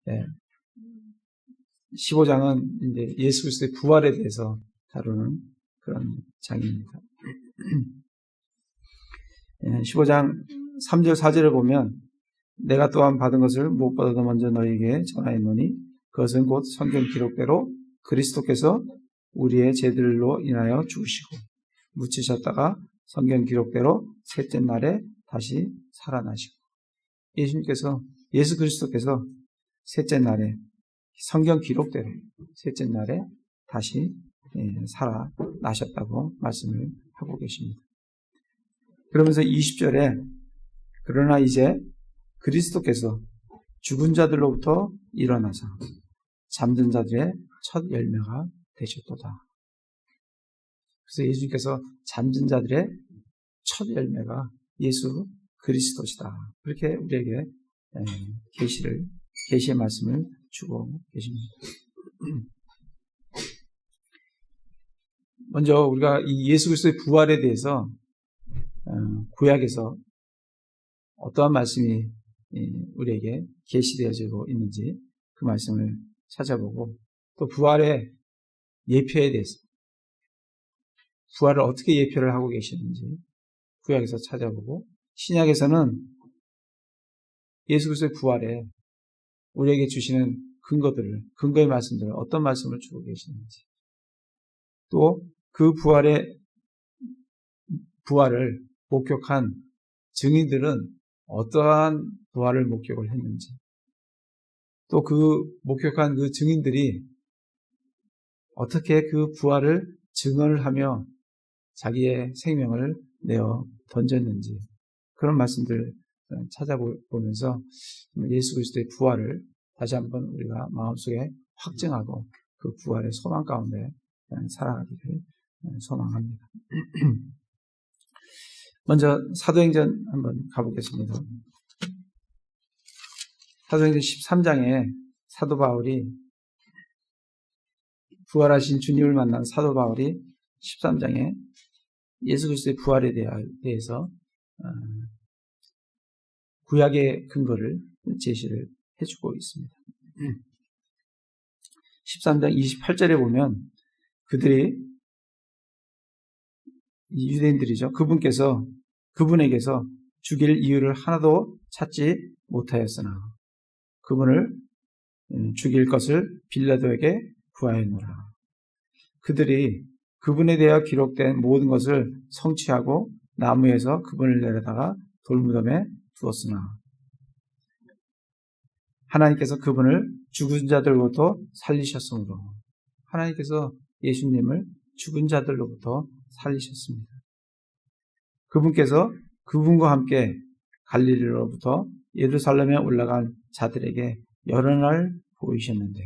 예, 15장은 이제 예수 그리스도의 부활에 대해서 다루는 그런 장입니다. 15장 3절 4절을 보면 내가 또한 받은 것을 무엇보다도 먼저 너희에게 전하였노니 그것은 곧 성경 기록대로 그리스도께서 우리의 죄들로 인하여 죽으시고 묻히셨다가 성경 기록대로 셋째 날에 다시 살아나시고 예수 그리스도께서 셋째 날에 성경 기록대로 셋째 날에 다시 살아나셨다고 말씀을 하고 계십니다. 그러면서 20절에 그러나 이제 그리스도께서 죽은 자들로부터 일어나사 잠든 자들의 첫 열매가 되셨도다. 그래서 예수님께서 잠든 자들의 첫 열매가 예수 그리스도시다. 그렇게 우리에게 계시의 말씀을 주고 계십니다. 먼저 우리가 이 예수 그리스도의 부활에 대해서 구약에서 어떠한 말씀이 우리에게 계시되어지고 있는지 그 말씀을 찾아보고 또 부활의 예표에 대해서 부활을 어떻게 예표를 하고 계시는지 구약에서 찾아보고 신약에서는 예수 그리스도의 부활에 우리에게 주시는 근거의 말씀들을 어떤 말씀을 주고 계시는지 또 그 부활을 목격한 증인들은 어떠한 부활을 목격을 했는지 또 그 목격한 그 증인들이 어떻게 그 부활을 증언을 하며 자기의 생명을 내어 던졌는지 그런 말씀들 찾아보면서 예수 그리스도의 부활을 다시 한번 우리가 마음속에 확증하고 그 부활의 소망 가운데 살아가기를 소망합니다. 먼저 사도행전 한번 가보겠습니다. 사도행전 13장에 사도 바울이 부활하신 주님을 만난 사도 바울이 13장에 예수 그리스도의 부활에 대해서 구약의 근거를 제시를 해주고 있습니다. 13장 28절에 보면 그들이 유대인들이죠. 그분에게서 죽일 이유를 하나도 찾지 못하였으나 그분을 죽일 것을 빌라도에게 구하였노라. 그들이 그분에 대하여 기록된 모든 것을 성취하고 나무에서 그분을 내려다가 돌무덤에 두었으나 하나님께서 그분을 죽은 자들로부터 살리셨으므로 하나님께서 예수님을 죽은 자들로부터 살리셨습니다. 그분께서 그분과 함께 갈릴리로부터 예루살렘에 올라간 자들에게 여러 날 보이셨는데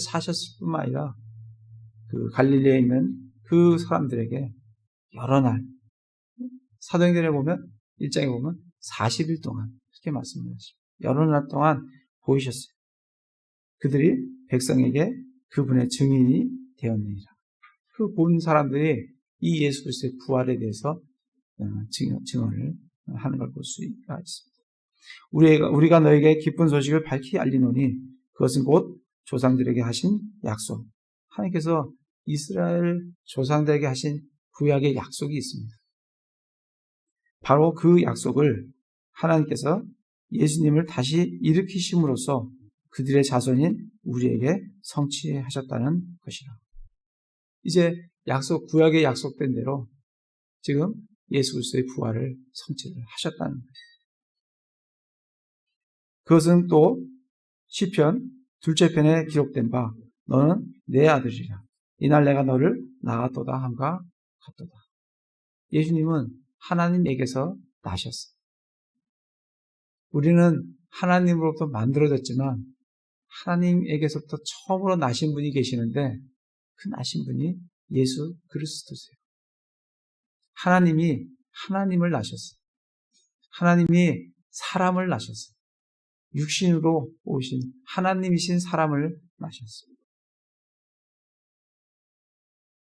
사셨을 뿐만 아니라 그 갈릴리에 있는 그 사람들에게 여러 날 사도행전에 보면 1장에 보면 40일 동안 이렇게 말씀하십니다. 여러 날 동안 보이셨어요. 그들이 백성에게 그분의 증인이 되었느니라. 그 본 사람들이 이 예수 그리스도의 부활에 대해서 증언을 하는 걸 볼 수가 있습니다. 우리가 너에게 기쁜 소식을 밝히 알리노니 그것은 곧 조상들에게 하신 약속. 하나님께서 이스라엘 조상들에게 하신 구약의 약속이 있습니다. 바로 그 약속을 하나님께서 예수님을 다시 일으키심으로써 그들의 자손인 우리에게 성취하셨다는 것이라. 이제 구약의 약속된 대로 지금 예수 그리스도의 부활을 성취를 하셨다는 거예요. 그것은 또 시편 둘째 편에 기록된 바 너는 내 아들이라 이날 내가 너를 낳았도다 함과 같도다. 예수님은 하나님에게서 나셨어요. 우리는 하나님으로부터 만들어졌지만 하나님에게서부터 처음으로 나신 분이 계시는데 그 나신 분이 예수 그리스도세요. 하나님이 하나님을 나셨어요. 하나님이 사람을 나셨어요. 육신으로 오신 하나님이신 사람을 나셨어요.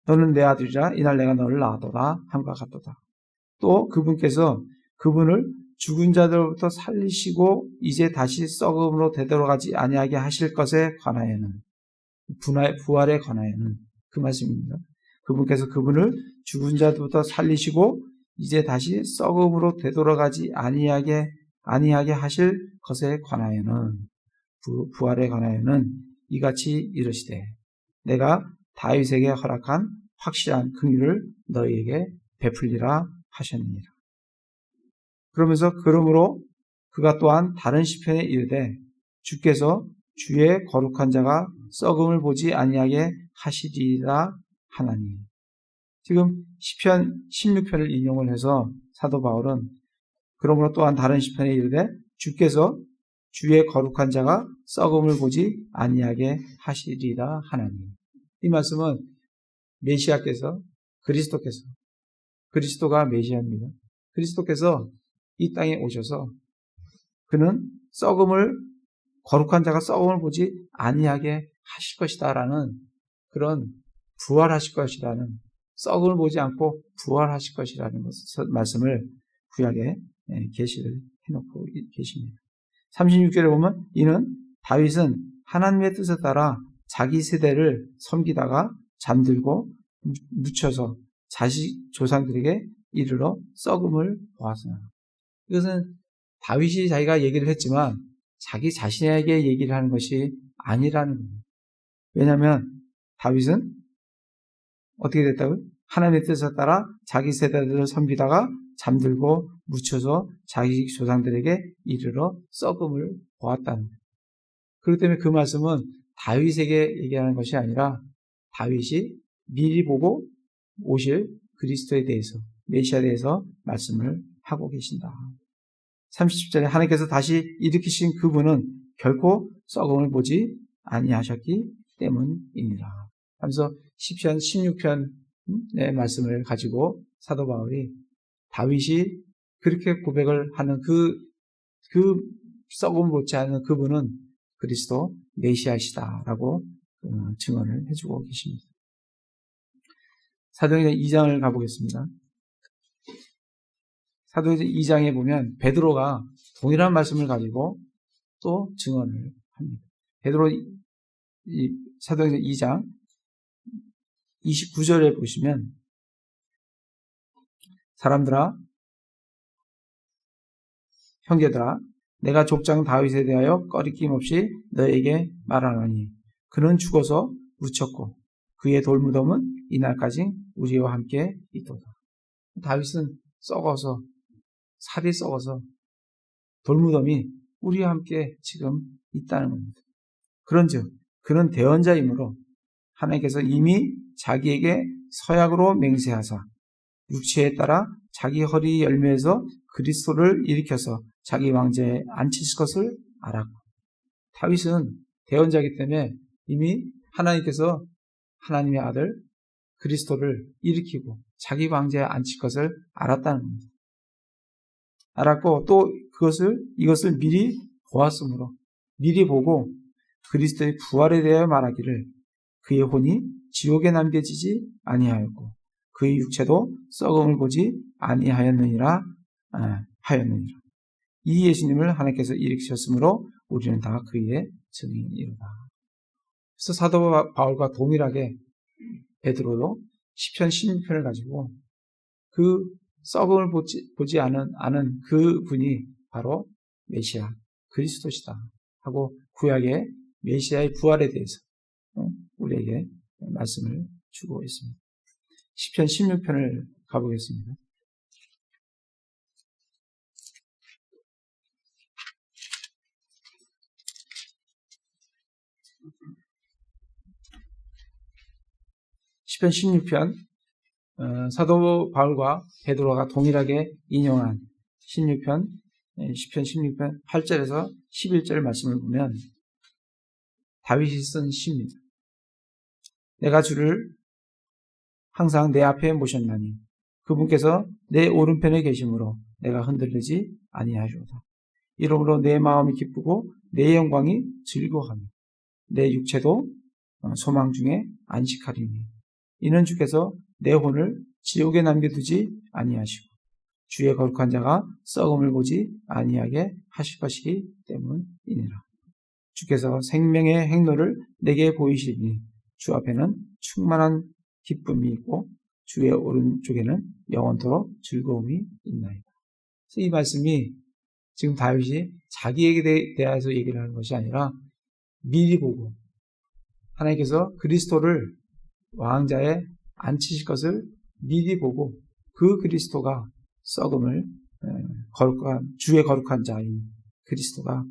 너는 내 아들이라 이날 내가 너를 낳았도다 함과 같도다. 또 그분께서 그분을 죽은 자들로부터 살리시고 이제 다시 썩음으로 되돌아가지 아니하게 하실 것에 관하여는, 부활에 관하여는 그 말씀입니다. 그분께서 그분을 죽은 자들부터 살리시고 이제 다시 썩음으로 되돌아가지 아니하게 하실 것에 관하여는, 부활에 관하여는 이같이 이르시되 내가 다윗에게 허락한 확실한 긍휼을 너희에게 베풀리라 하셨느니라. 그러므로 그가 또한 다른 시편에 이르되 주께서 주의 거룩한 자가 썩음을 보지 아니하게 하시리라 하나니. 지금 시편 16편을 인용을 해서 사도 바울은 그러므로 또한 다른 시편에 이르되 주께서 주의 거룩한 자가 썩음을 보지 아니하게 하시리라 하나니. 이 말씀은 메시아께서, 그리스도가 메시아입니다. 그리스도께서 이 땅에 오셔서 그는 거룩한 자가 썩음을 보지 아니하게 하실 것이다라는, 그런 부활하실 것이라는, 썩음을 보지 않고 부활하실 것이라는 말씀을 구약에 계시를 해놓고 계십니다. 36절에 보면 이는 다윗은 하나님의 뜻에 따라 자기 세대를 섬기다가 잠들고 묻혀서 자식 조상들에게 이르러 썩음을 보았으나. 이것은 다윗이 자기가 얘기를 했지만 자기 자신에게 얘기를 하는 것이 아니라는 겁니다. 왜냐하면 다윗은 어떻게 됐다고요? 하나님의 뜻에 따라 자기 세대들을 섬기다가 잠들고 묻혀서 자기 조상들에게 이르러 썩음을 보았다는 거예요. 그렇기 때문에 그 말씀은 다윗에게 얘기하는 것이 아니라 다윗이 미리 보고 오실 그리스도에 대해서, 메시아에 대해서 말씀을 하고 계신다. 30절에 하나님께서 다시 일으키신 그분은 결코 썩음을 보지 아니하셨기 때문이니라 하면서 시편 16편의 말씀을 가지고 사도 바울이 다윗이 그렇게 고백을 하는 그 썩음을 보지 않는 그분은 그리스도 메시아시다라고 증언을 해주고 계십니다. 사도행전 2장을 가보겠습니다. 사도행전 2장에 보면 베드로가 동일한 말씀을 가지고 또 증언을 합니다. 베드로 사도행전 2장 29절에 보시면 사람들아, 형제들아, 내가 족장 다윗에 대하여 꺼리낌 없이 너에게 말하노니 그는 죽어서 묻혔고 그의 돌무덤은 이날까지 우리와 함께 있도다. 다윗은 썩어서, 살이 썩어서 돌무덤이 우리와 함께 지금 있다는 겁니다. 그런즉 그는 대언자이므로 하나님께서 이미 자기에게 서약으로 맹세하사 육체에 따라 자기 허리 열매에서 그리스도를 일으켜서 자기 왕좌에 앉히실 것을 알았고, 다윗은 대언자이기 때문에 이미 하나님께서 하나님의 아들 그리스도를 일으키고 자기 왕좌에 앉힐 것을 알았다는 겁니다. 알았고 또 이것을 미리 보았으므로, 미리 보고 그리스도의 부활에 대하여 말하기를 그의 혼이 지옥에 남겨지지 아니하였고 그의 육체도 썩음을 보지 아니하였느니라 하였느니라. 이 예수님을 하나님께서 일으키셨으므로 우리는 다 그의 증인이로다. 그래서 사도 바울과 동일하게 베드로도 시편 16편을 가지고 그 썩음을 보지 않은 그 분이 바로 메시아 그리스도시다 하고 구약의 메시아의 부활에 대해서 우리에게 말씀을 주고 있습니다. 시편 16편을 가보겠습니다. 시편 16편, 사도 바울과 베드로가 동일하게 인용한 16편, 시편 16편 8절에서 11절 말씀을 보면 다윗이 쓴 시입니다. 내가 주를 항상 내 앞에 모셨나니 그분께서 내 오른편에 계심으로 내가 흔들리지 아니하리로다. 이러므로 내 마음이 기쁘고 내 영광이 즐거워하며 내 육체도 소망 중에 안식하리니 이는 주께서 내 혼을 지옥에 남겨두지 아니하시고 주의 거룩한 자가 썩음을 보지 아니하게 하실 것이기 때문이니라. 주께서 생명의 행로를 내게 보이시니 주 앞에는 충만한 기쁨이 있고 주의 오른쪽에는 영원토록 즐거움이 있나이다. 이 말씀이 지금 다윗이 자기에게 대해서 얘기를 하는 것이 아니라 미리 보고 하나님께서 그리스도를 왕자에 앉히실 것을 미리 보고 그 그리스도가 썩음을 주의 거룩한 자인 그리스도가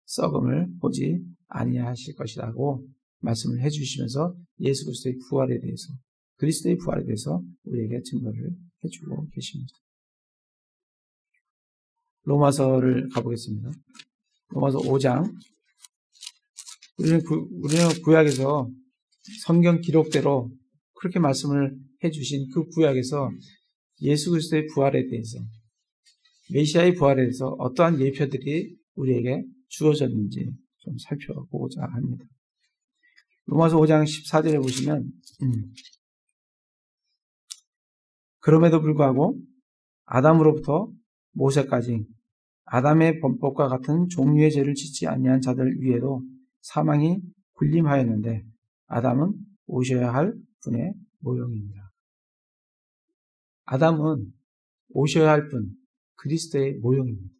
썩음을 보지 아니하실 것이라고 말씀을 해주시면서 예수 그리스도의 부활에 대해서 그리스도의 부활에 대해서 우리에게 증거를 해주고 계십니다. 로마서를 가보겠습니다. 로마서 5장. 우리는 구약에서 성경 기록대로 그렇게 말씀을 해주신 그 구약에서 예수 그리스도의 부활에 대해서 메시아의 부활에 대해서 어떠한 예표들이 우리에게 주어졌는지 좀 살펴보고자 합니다. 로마서 5장 14절에 보시면 그럼에도 불구하고 아담으로부터 모세까지 아담의 범법과 같은 종류의 죄를 짓지 아니한 자들 위에도 사망이 군림하였는데 아담은 오셔야 할 분의 모형입니다. 아담은 오셔야 할 분, 그리스도의 모형입니다.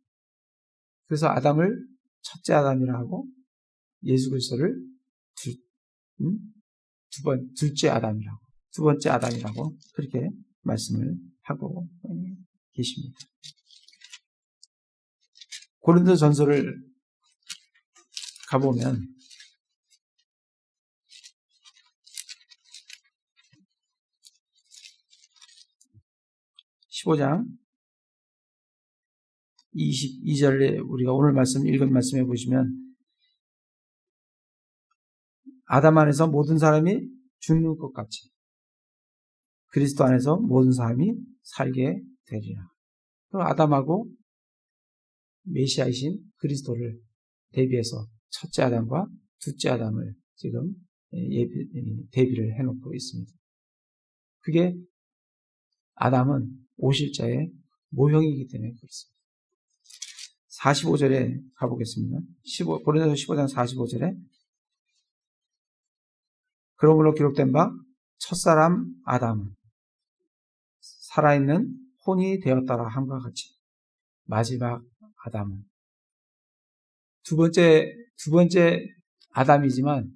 그래서 아담을 첫째 아담이라 하고 예수 그리스도를 둘째 아담이라고, 두 번째 아담이라고 그렇게 말씀을 하고 계십니다. 고린도 전서를 가보면 15장 22절에 우리가 오늘 말씀 읽은 말씀에 보시면 아담 안에서 모든 사람이 죽는 것 같이 그리스도 안에서 모든 사람이 살게 되리라. 그럼 아담하고 메시아이신 그리스도를 대비해서 첫째 아담과 둘째 아담을 지금 대비를 해놓고 있습니다. 그게 아담은 오실 자의 모형이기 때문에 그렇습니다. 45절에 가보겠습니다. 고린도서 15장 45절에 그러므로 기록된 바 첫사람 아담은 살아있는 혼이 되었다라 함과 같이 마지막 아담은 두 번째 아담이지만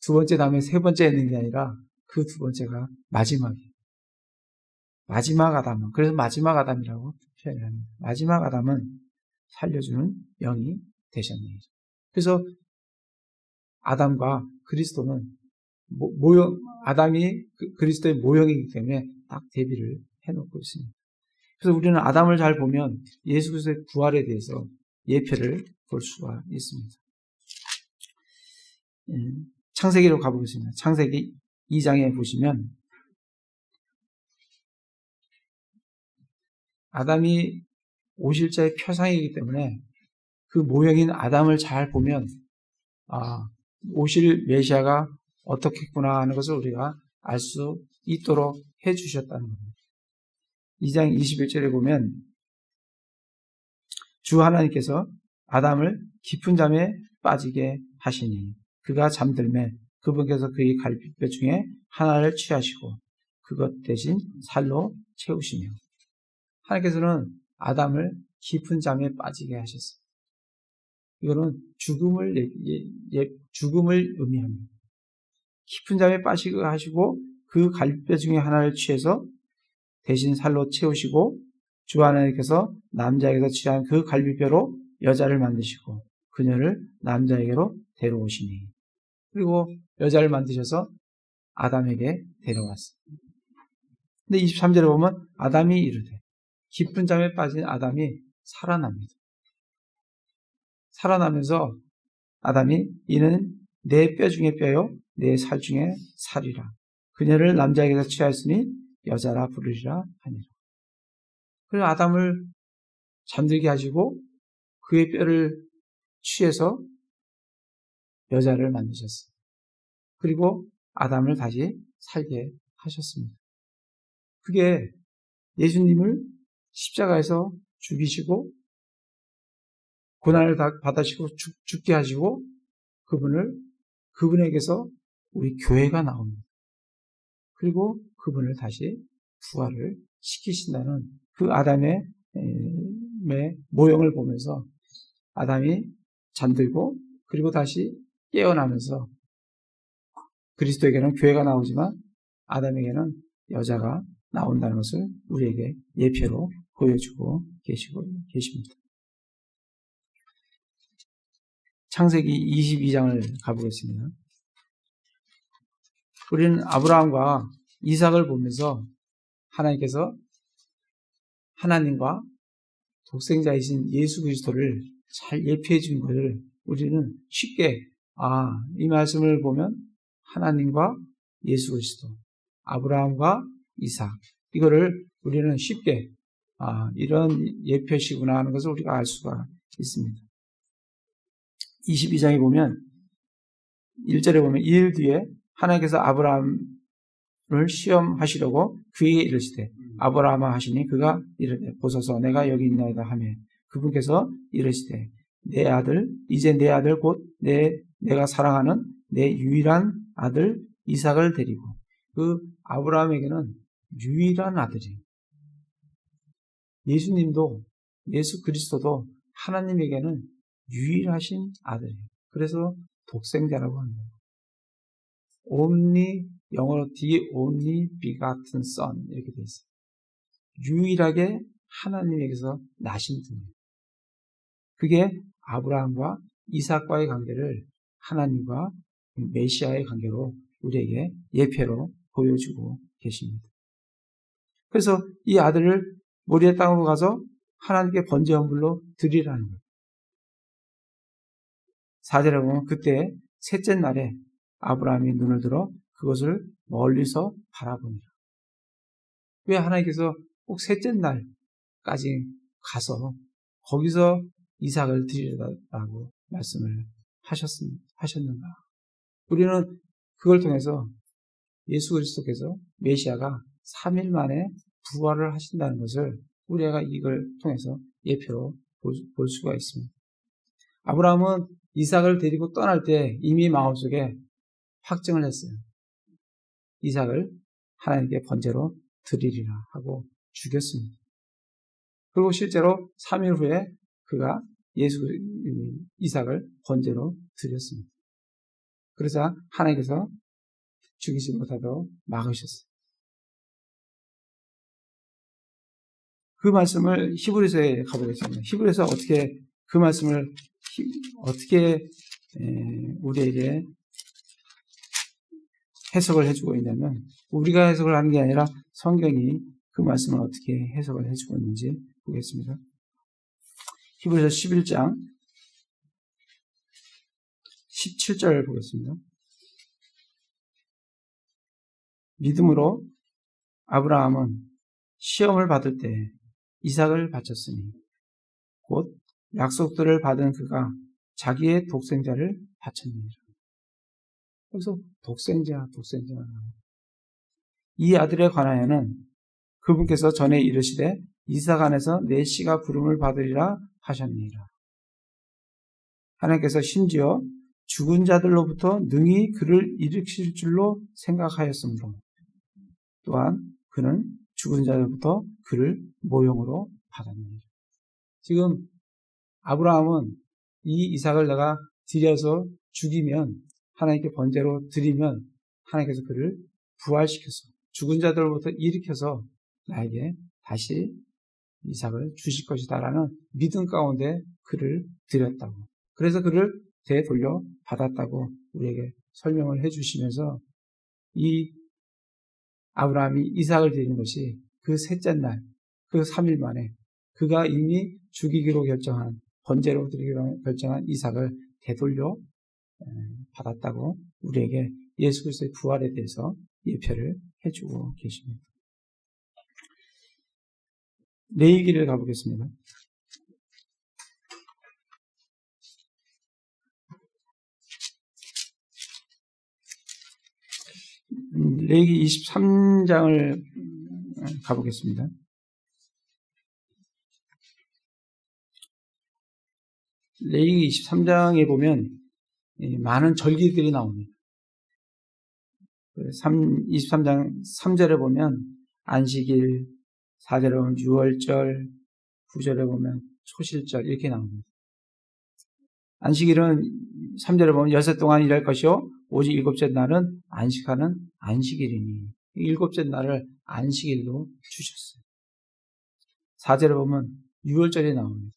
두 번째 다음에 세 번째 있는 게 아니라 그 두 번째가 마지막이에요. 마지막 아담은 그래서 마지막 아담이라고 표현을 합니다. 마지막 아담은 살려주는 영이 되셨네요. 그래서 아담과 그리스도는 아담이 그리스도의 모형이기 때문에 딱 대비를 해놓고 있습니다. 그래서 우리는 아담을 잘 보면 예수 그리스도의 부활에 대해서 예표를 볼 수가 있습니다. 창세기로 가보겠습니다. 창세기 2장에 보시면 아담이 오실 자의 표상이기 때문에 그 모형인 아담을 잘 보면 오실 메시아가 어떻겠구나 하는 것을 우리가 알 수 있도록 해주셨다는 겁니다. 2장 21절에 보면 주 하나님께서 아담을 깊은 잠에 빠지게 하시니 그가 잠들매 그분께서 그의 갈빗뼈 중에 하나를 취하시고 그것 대신 살로 채우시며 하나님께서는 아담을 깊은 잠에 빠지게 하셨어요. 이거는 죽음을 의미합니다. 깊은 잠에 빠지게 하시고 그 갈빗뼈 중에 하나를 취해서 대신 살로 채우시고 주 하나님께서 남자에게서 취한 그 갈빗뼈로 여자를 만드시고 그녀를 남자에게로 데려오시니 그리고 여자를 만드셔서 아담에게 데려왔어요. 근데 23절에 보면 아담이 이르되 깊은 잠에 빠진 아담이 살아납니다. 살아나면서 아담이 이는 내 뼈 중에 뼈요 내 살 중에 살이라 그녀를 남자에게서 취하였으니 여자라 부르리라 하니라. 그래서 아담을 잠들게 하시고 그의 뼈를 취해서 여자를 만드셨어요. 그리고 아담을 다시 살게 하셨습니다. 그게 예수님을 십자가에서 죽이시고 고난을 다 받으시고 죽게 하시고 그분에게서 우리 교회가 나옵니다. 그리고 그분을 다시 부활을 시키신다는 그 아담의 모형을 보면서 아담이 잠들고 그리고 다시 깨어나면서 그리스도에게는 교회가 나오지만 아담에게는 여자가 나온다는 것을 우리에게 예표로 보여주고 계십니다. 창세기 22장을 가보겠습니다. 우리는 아브라함과 이삭을 보면서 하나님께서 하나님과 독생자이신 예수 그리스도를 잘 예표해 준 것을 우리는 쉽게 이 말씀을 보면 하나님과 예수 그리스도, 아브라함과 이삭 이거를 우리는 쉽게 이런 예표시구나 하는 것을 우리가 알 수가 있습니다. 22장에 보면 1절에 보면 이일 뒤에 하나님께서 아브라함을 시험하시려고 그에게 이르시되 아브라함아 하시니 그가 이르되 보소서 내가 여기 있나이다 하며 그분께서 이르시되 이제 내 아들 곧 내가 사랑하는 내 유일한 아들 이삭을 데리고 그 아브라함에게는 유일한 아들이에요. 예수님도 예수 그리스도도 하나님에게는 유일하신 아들이에요. 그래서 독생자라고 합니다. 영어로 the only begotten son 이렇게 되어 있어요. 유일하게 하나님에게서 나신 분이에요. 그게 아브라함과 이삭과의 관계를 하나님과 메시아의 관계로 우리에게 예표로 보여주고 계십니다. 그래서 이 아들을 모리아 땅으로 가서 하나님께 번제헌물로 드리라는 거예요. 4절에 보면 그때 셋째 날에 아브라함이 눈을 들어 그것을 멀리서 바라보니라. 왜 하나님께서 꼭 셋째 날까지 가서 거기서 이삭을 드리라고 말씀을 하셨는가? 우리는 그걸 통해서 예수 그리스도께서 메시아가 3일 만에 부활을 하신다는 것을 우리가 이걸 통해서 예표로 볼 수가 있습니다. 아브라함은 이삭을 데리고 떠날 때 이미 마음속에 확증을 했어요. 이삭을 하나님께 번제로 드리리라 하고 죽였습니다. 그리고 실제로 3일 후에 그가 이삭을 번제로 드렸습니다. 그래서 하나님께서 죽이지 못하도록 막으셨어요. 그 말씀을 히브리서에 가보겠습니다. 히브리서 어떻게 그 말씀을 어떻게 우리에게 해석을 해주고 있냐면 우리가 해석을 하는 게 아니라 성경이 그 말씀을 어떻게 해석을 해주고 있는지 보겠습니다. 히브리서 11장 17절 보겠습니다. 믿음으로 아브라함은 시험을 받을 때 이삭을 바쳤으니 곧 약속들을 받은 그가 자기의 독생자를 바쳤느니라. 그래서 독생자. 이 아들에 관하여는 그분께서 전에 이르시되 이삭 안에서 내 씨가 부름을 받으리라 하셨느니라. 하나님께서 심지어 죽은 자들로부터 능히 그를 일으키실 줄로 생각하였으므로 또한 그는 죽은 자들로부터 그를 모형으로 받았느니라. 지금 아브라함은 이 이삭을 내가 드려서 죽이면 하나님께 번제로 드리면 하나님께서 그를 부활시켜서 죽은 자들로부터 일으켜서 나에게 다시 이삭을 주실 것이다라는 믿음 가운데 그를 드렸다고. 그래서 그를 되돌려 받았다고 우리에게 설명을 해주시면서 이 아브라함이 이삭을 드리는 것이 그 셋째 날, 그 3일 만에 그가 이미 죽이기로 결정한 번제로 드리기로 결정한 이삭을 되돌려 받았다고 우리에게 예수 그리스도의 부활에 대해서 예표를 해주고 계십니다. 레위기를 가보겠습니다. 레위기 23장을 가보겠습니다. 레위기 23장에 보면 많은 절기들이 나옵니다. 23장 3절에 보면 안식일, 4절에 보면 유월절, 9절에 보면 초실절 이렇게 나옵니다. 안식일은 3절에 보면 여섯 동안 일할 것이요 오직 일곱째 날은 안식하는 안식일이니 일곱째 날을 안식일로 주셨어요. 4절에 보면 유월절이 나옵니다.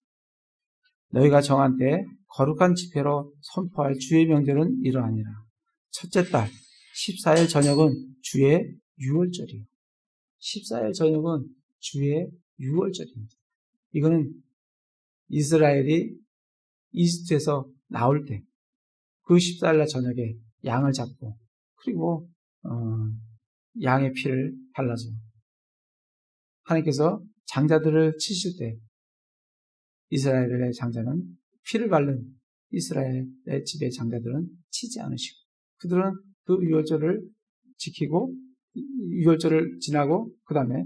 너희가 정한 때에 거룩한 집회로 선포할 주의 명절은 이러하니라. 첫째 달 14일 저녁은 주의 유월절이에요. 14일 저녁은 주의 유월절입니다. 이거는 이스라엘이 이집트에서 나올 때 그 14일날 저녁에 양을 잡고 그리고 양의 피를 발라서 하나님께서 장자들을 치실 때 이스라엘의 장자는 피를 바른 이스라엘의 집의 장자들은 치지 않으시고 그들은 그 유월절을 지키고 유월절을 지나고 그 다음에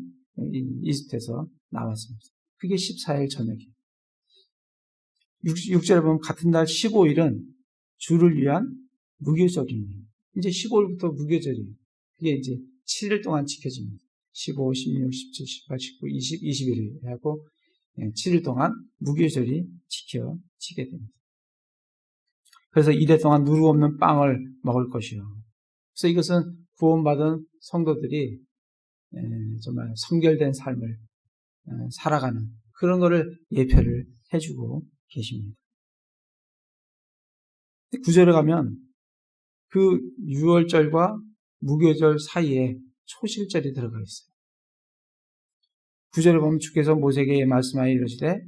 이집트에서 나왔습니다. 그게 14일 저녁이에요. 6절에 보면 같은 달 15일은 주를 위한 무교절입니다. 이제 15일부터 무교절이에요. 그게 이제 7일 동안 지켜집니다. 15, 16, 17, 18, 19, 20, 21일 하고 7일 동안 무교절이 지켜지게 됩니다. 그래서 이래 동안 누루 없는 빵을 먹을 것이요. 그래서 이것은 구원받은 성도들이 정말 성결된 삶을 살아가는 그런 거를 예표를 해주고 계십니다. 9절에 가면 그 유월절과 무교절 사이에 초실절이 들어가 있어요. 9절에 보면 주께서 모세에게 말씀하여 이르시되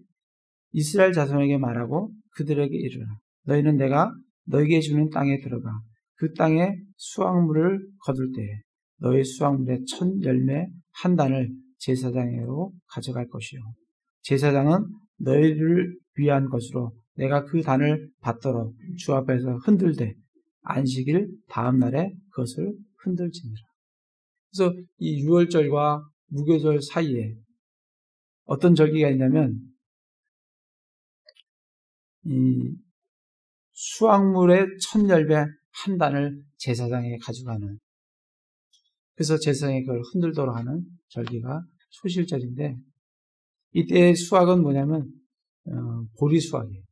이스라엘 자손에게 말하고 그들에게 이르라. 너희는 내가 너희에게 주는 땅에 들어가 그 땅에 수확물을 거둘 때에 너희 수확물의 첫 열매 한 단을 제사장으로 가져갈 것이요. 제사장은 너희를 위한 것으로 내가 그 단을 받들어 주 앞에서 흔들되 안식일 다음 날에 그것을 흔들지니라. 그래서 이 유월절과 무교절 사이에 어떤 절기가 있냐면 이 수확물의 첫 열매 한 단을 제사장에 가져가는 그래서 제사장이 그걸 흔들도록 하는 절기가 초실절인데 이때의 수확은 뭐냐면 보리 수확이에요.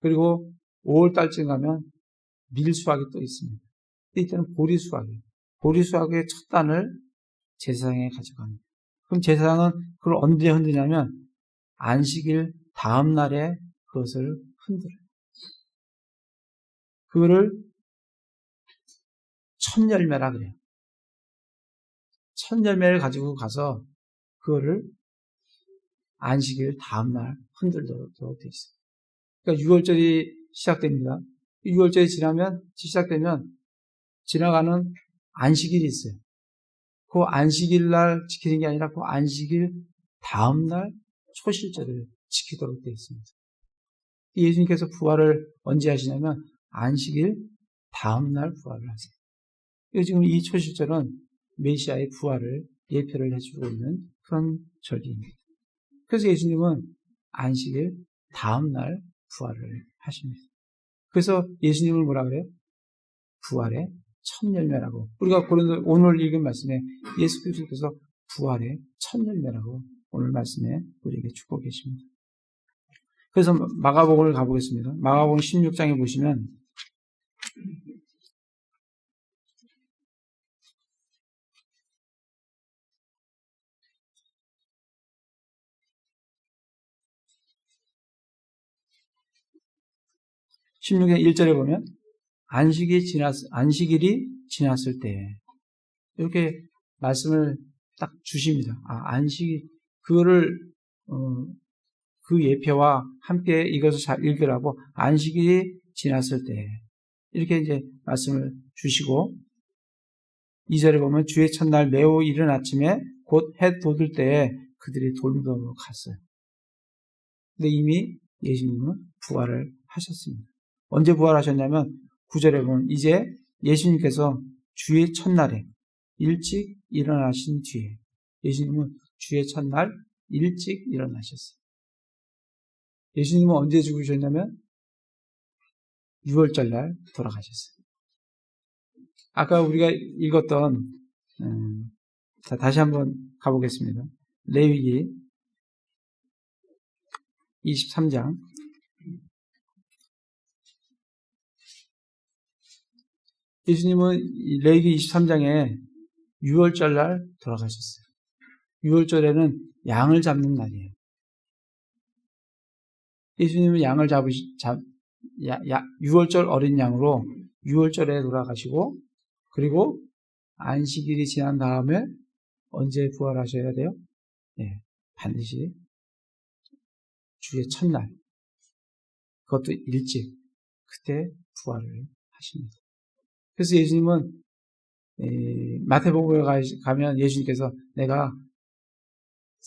그리고 5월달쯤 가면 밀 수확이 또 있습니다. 이때는 보리 수확이에요. 보리 수확의 첫 단을 제사장에 가져갑니다. 그럼 제사장은 그걸 언제 흔드냐면 안식일 다음 날에 그것을 흔들어요. 그거를 첫 열매라 그래요. 첫 열매를 가지고 가서 그거를 안식일 다음 날 흔들도록 돼 있어요. 그러니까 6월절이 시작됩니다. 6월절이 시작되면 지나가는 안식일이 있어요. 그 안식일 날 지키는 게 아니라 그 안식일 다음 날 초실절을 지키도록 되어 있습니다. 예수님께서 부활을 언제 하시냐면 안식일 다음 날 부활을 하세요. 지금 이 초실절은 메시아의 부활을 예표를 해주고 있는 그런 절기입니다. 그래서 예수님은 안식일 다음 날 부활을 하십니다. 그래서 예수님을 뭐라 그래요? 부활의 첫 열매라고. 우리가 오늘 읽은 말씀에 예수 그리스도께서 부활의 첫 열매라고 오늘 말씀에 우리에게 주고 계십니다. 그래서 마가복음을 가보겠습니다. 마가복음 16장에 보시면 16장 1절에 보면 안식일이 지났을 때 이렇게 말씀을 딱 주십니다. 그거를 그 예표와 함께 이것을 잘 읽으라고 안식일이 지났을 때 이렇게 이제 말씀을 주시고 2절에 보면 주의 첫날 매우 이른 아침에 곧 해 돋을 때에 그들이 돌무덤으로 갔어요. 근데 이미 예수님은 부활을 하셨습니다. 언제 부활하셨냐면 9절에 보면 이제 예수님께서 주의 첫날에 일찍 일어나신 뒤에 예수님은 주의 첫날 일찍 일어나셨어요. 예수님은 언제 죽으셨냐면 6월절 날 돌아가셨어요. 아까 우리가 읽었던 자, 다시 한번 가보겠습니다. 레위기 23장 예수님은 레위기 23장에 6월절 날 돌아가셨어요. 6월절에는 양을 잡는 날이에요. 예수님은 양을 6월절 어린 양으로 6월절에 돌아가시고 그리고 안식일이 지난 다음에 언제 부활하셔야 돼요? 네, 반드시 주의 첫날 그것도 일찍 그때 부활을 하십니다. 그래서 예수님은 마태복음에 가면 예수님께서 내가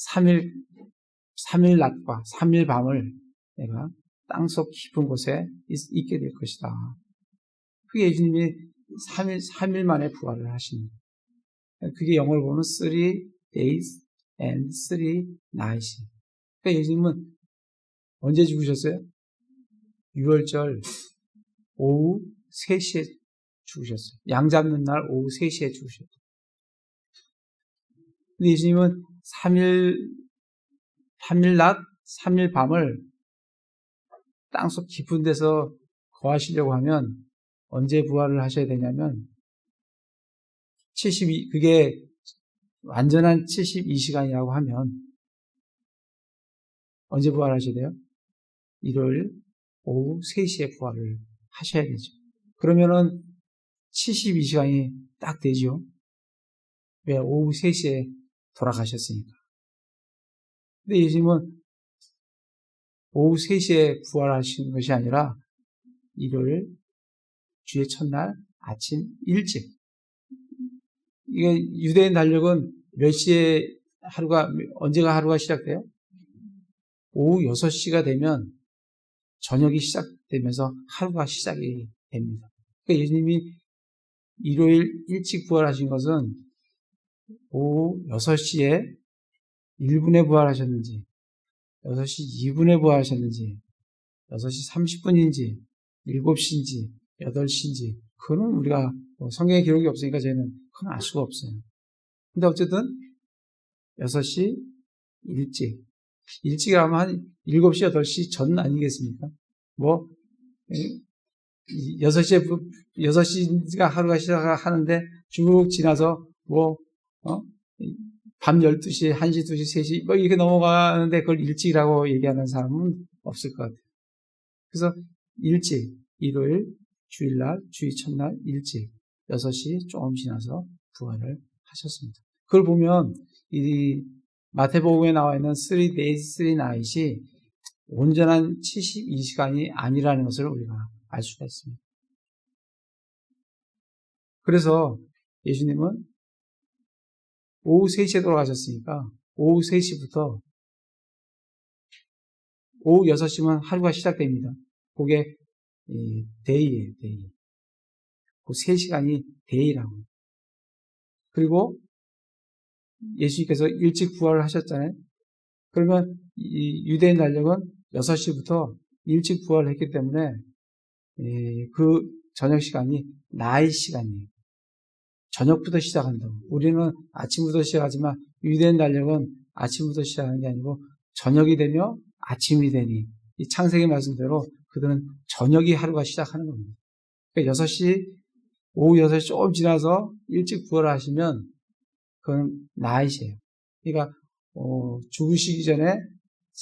3일 낮과 3일 밤을 내가 땅속 깊은 곳에 있게 될 것이다. 그게 예수님이 3일 만에 부활을 하십니다. 그게 영어로 보면 3 days and 3 nights. 그러니까 예수님은 언제 죽으셨어요? 6월절 오후 3시에 죽으셨어요. 양 잡는 날 오후 3시에 죽으셨어요. 근데 예수님은 3일 낮, 3일 밤을 땅속 깊은 데서 거하시려고 하면 언제 부활을 하셔야 되냐면 그게 완전한 72시간이라고 하면 언제 부활하셔야 돼요? 일요일 오후 3시에 부활을 하셔야 되죠. 그러면은 72시간이 딱 되죠. 왜? 오후 3시에 돌아가셨으니까. 근데 예수님은 오후 3시에 부활하신 것이 아니라 일요일 주의 첫날 아침 일찍. 이게 유대인 달력은 몇 시에 언제가 하루가 시작돼요? 오후 6시가 되면 저녁이 시작되면서 하루가 시작이 됩니다. 그러니까 예수님이 일요일 일찍 부활하신 것은 오후 6시에 1분에 부활하셨는지 6시 2분에 부활하셨는지 6시 30분인지 7시인지 8시인지 그거는 우리가 성경에 기록이 없으니까 저희는 그건 알 수가 없어요. 근데 어쨌든 6시 일찍이라면 한 7시 8시 전 아니겠습니까? 6시가 하루가 시작하는데 쭉 지나서 밤 12시, 1시, 2시, 3시 이렇게 넘어가는데 그걸 일찍이라고 얘기하는 사람은 없을 것 같아요. 그래서 일찍 일요일, 주일날, 주의 첫날 일찍 6시 조금 지나서 부활을 하셨습니다. 그걸 보면 이 마태복음에 나와 있는 3 days, 3 night이 온전한 72시간이 아니라는 것을 우리가 알 수가 있습니다. 그래서 예수님은 오후 3시에 돌아가셨으니까 오후 3시부터 오후 6시면 하루가 시작됩니다. 그게 데이예요, 데이. 그 3시간이 데이라고. 그리고 예수님께서 일찍 부활을 하셨잖아요. 그러면 이 유대인 달력은 6시부터 일찍 부활을 했기 때문에 그 저녁 시간이 나잇 시간이에요. 저녁부터 시작한다고. 우리는 아침부터 시작하지만 유대인 달력은 아침부터 시작하는 게 아니고 저녁이 되며 아침이 되니 이 창세기 말씀대로 그들은 저녁이 하루가 시작하는 겁니다. 그러니까 오후 6시 조금 지나서 일찍 부활을 하시면 그건 나잇이에요. 그러니까 죽으시기 전에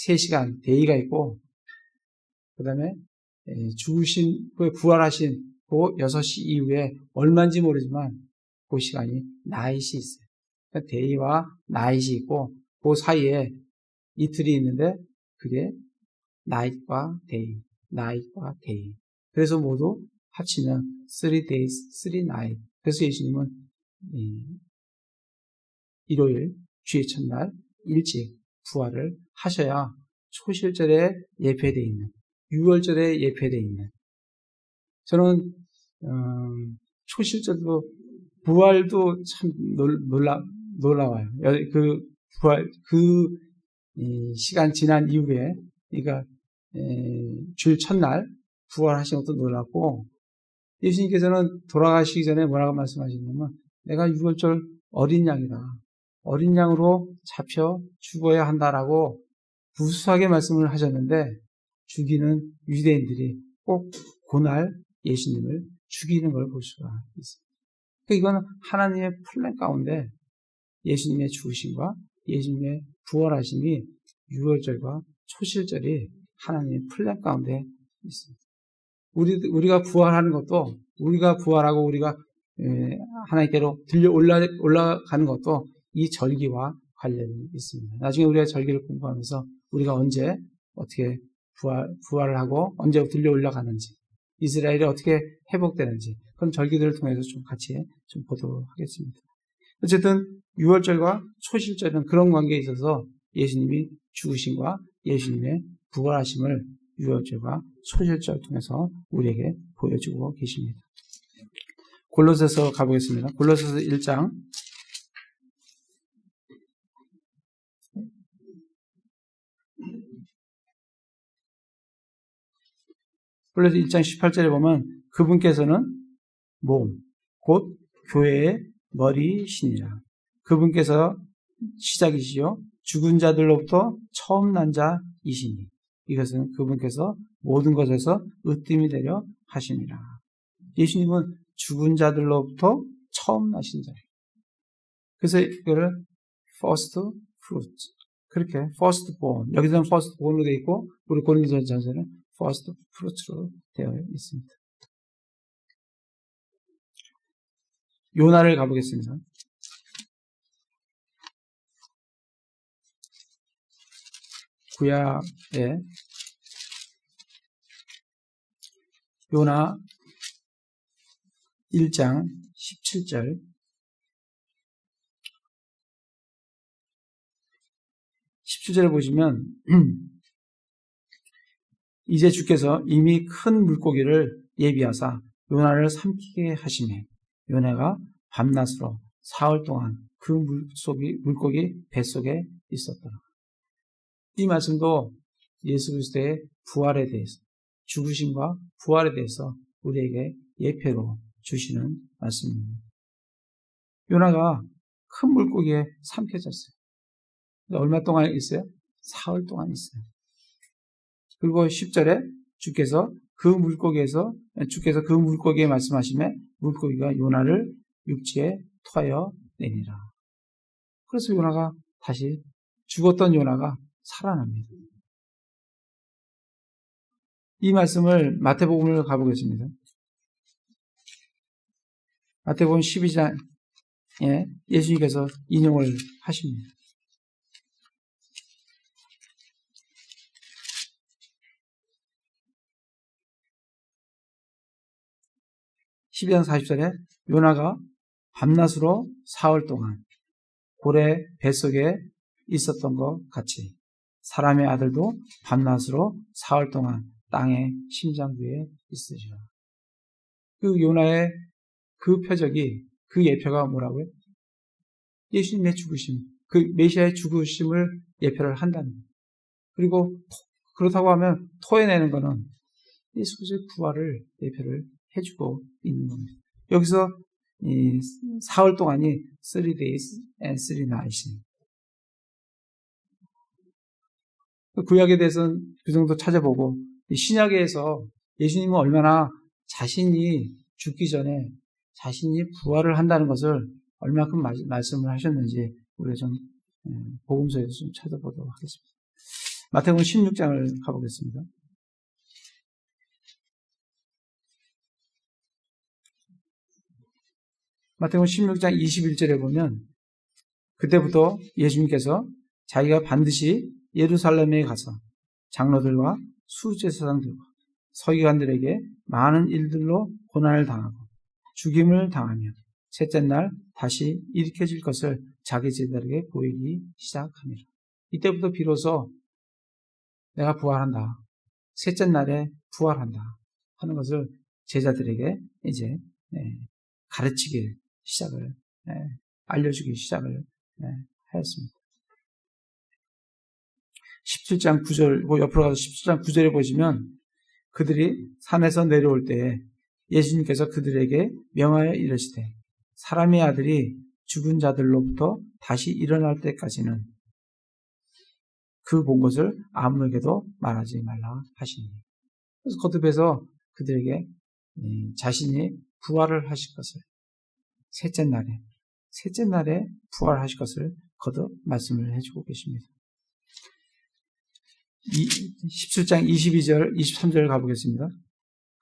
3시간 데이가 있고 그 다음에 부활하신 그 6시 이후에 얼마인지 모르지만 그 시간이 나잇이 있어요. 그러니까 데이와 나잇이 있고 그 사이에 이틀이 있는데 그게 나잇과 데이. 그래서 모두 합치면 3 days, 3 nights. 그래서 예수님은 일요일 주의 첫날 일찍 부활을 하셔야 초실절에 예표되어 있는 6월절에 예표되어 있는 저는 초실절도 부활도 참 놀라워요. 그 부활 이 시간 지난 이후에 그러니까 주일 첫날 부활하신 것도 놀랐고, 예수님께서는 돌아가시기 전에 뭐라고 말씀하시냐면, 내가 유월절 어린 양이다. 어린 양으로 잡혀 죽어야 한다라고 무수하게 말씀을 하셨는데, 죽이는 유대인들이 꼭 그날 예수님을 죽이는 걸 볼 수가 있습니다. 이건 하나님의 플랜 가운데 예수님의 죽으심과 예수님의 부활하심이 유월절과 초실절이 하나님의 플랜 가운데 있습니다. 우리가 부활하는 것도, 우리가 부활하고 우리가 하나님께로 들려 올라가는 것도 이 절기와 관련이 있습니다. 나중에 우리가 절기를 공부하면서 우리가 언제 어떻게 부활을 하고 언제 들려 올라가는지, 이스라엘이 어떻게 회복되는지, 그런 절기들을 통해서 좀 같이 좀 보도록 하겠습니다. 어쨌든 유월절과 초실절은 그런 관계에 있어서 예수님이 죽으심과 예수님의 부활하심을 유월절과 초실절을 통해서 우리에게 보여주고 계십니다. 골로새서 가보겠습니다. 골로새서 1장 18절에 보면 그분께서는 몸, 곧 교회의 머리시니라. 그분께서 시작이시요 죽은 자들로부터 처음 난 자이시니 이것은 그분께서 모든 것에서 으뜸이 되려 하심이라. 예수님은 죽은 자들로부터 처음 나신 자예요. 그래서 이거를 first fruit, 그렇게 first born, 여기서는 first born으로 되어 있고 우리 고린도전서는 first fruit로 되어 있습니다. 요나를 가보겠습니다. 구약의 요나 1장 17절 17절을 보시면 이제 주께서 이미 큰 물고기를 예비하사 요나를 삼키게 하시매 요나가 밤낮으로 사흘 동안 그 물고기 뱃속에 있었더라. 이 말씀도 예수 그리스도의 부활에 대해서, 죽으심과 부활에 대해서 우리에게 예표로 주시는 말씀입니다. 요나가 큰 물고기에 삼켜졌어요. 얼마 동안 있어요? 사흘 동안 있어요. 그리고 10절에 주께서 그 물고기에 말씀하시매 물고기가 요나를 육지에 토하여 내니라. 그래서 요나가 다시 죽었던 요나가 살아납니다. 이 말씀을 마태복음을 가보겠습니다. 마태복음 12장에 예수님께서 인용을 하십니다. 12장 40절에 요나가 밤낮으로 사흘 동안 고래 뱃속에 있었던 것 같이 사람의 아들도 밤낮으로 사흘 동안 땅의 심장부에 있으시라. 그 요나의 그 표적이, 그 예표가 뭐라고요? 예수님의 죽으심, 그 메시아의 죽으심을 예표를 한다는 거예요. 그리고 그렇다고 하면 토해내는 것은 예수 그리스도의 부활을 예표를 해주고 있는 겁니다. 여기서 이 사흘 동안이 3 days and 3 nights입니다. 구약에 대해서는 그 정도 찾아보고 신약에서 예수님은 얼마나 자신이 죽기 전에 자신이 부활을 한다는 것을 얼마큼 말씀을 하셨는지 우리가 좀 복음서에서 좀 찾아보도록 하겠습니다. 마태복음 16장을 가보겠습니다. 마태복음 16장 21절에 보면 그때부터 예수님께서 자기가 반드시 예루살렘에 가서 장로들과 수제사장들과 서기관들에게 많은 일들로 고난을 당하고 죽임을 당하며 셋째 날 다시 일으켜질 것을 자기 제자들에게 보이기 시작합니다. 이때부터 비로소 내가 부활한다, 셋째 날에 부활한다 하는 것을 제자들에게 이제 가르치기 시작을, 알려주기 시작을 하였습니다. 17장 9절, 옆으로 가서 17장 9절에 보시면 그들이 산에서 내려올 때에 예수님께서 그들에게 명하여 이르시되 사람의 아들이 죽은 자들로부터 다시 일어날 때까지는 그 본 것을 아무에게도 말하지 말라 하시니. 그래서 거듭해서 그들에게 자신이 부활을 하실 것을 셋째 날에 부활하실 것을 거듭 말씀을 해주고 계십니다. 17장 22절, 23절 가보겠습니다.